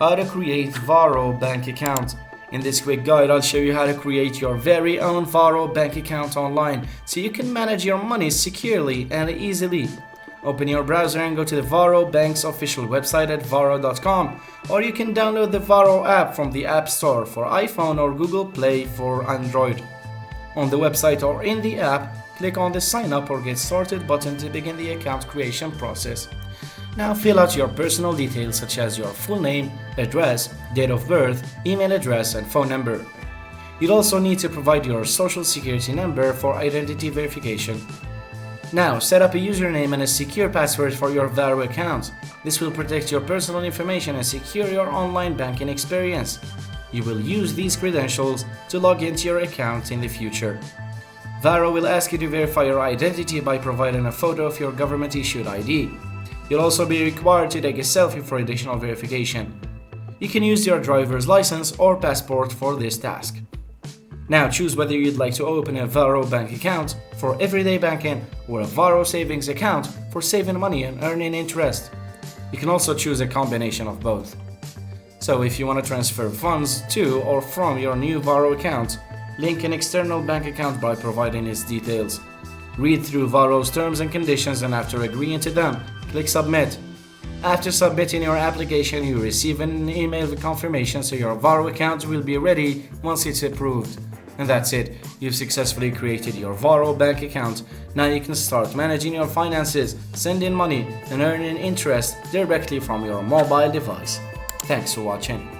how to create Varo bank account. In this quick guide, I'll show you how to create your very own Varo bank account online so you can manage your money securely and easily. Open your browser and go to the Varo Bank's official website at varo.com, or you can download the Varo app from the App Store for iPhone or Google Play for Android. On the website or in the app, click on the Sign Up or Get Started button to begin the account creation process. Now fill out your personal details such as your full name, address, date of birth, email address, and phone number. You'll also need to provide your social security number for identity verification. Now set up a username and a secure password for your Varo account. This will protect your personal information and secure your online banking experience. You will use these credentials to log into your account in the future. Varo will ask you to verify your identity by providing a photo of your government-issued ID. You'll also be required to take a selfie for additional verification. You can use your driver's license or passport for this task. Now choose whether you'd like to open a Varo bank account for everyday banking or a Varo savings account for saving money and earning interest. You can also choose a combination of both. So if you want to transfer funds to or from your new Varo account, link an external bank account by providing its details. Read through Varo's terms and conditions, and after agreeing to them, click Submit. After submitting your application, you receive an email with confirmation, so your Varo account will be ready once it's approved. And that's it. You've successfully created your Varo bank account. Now you can start managing your finances, sending money, and earning interest directly from your mobile device. Thanks for watching.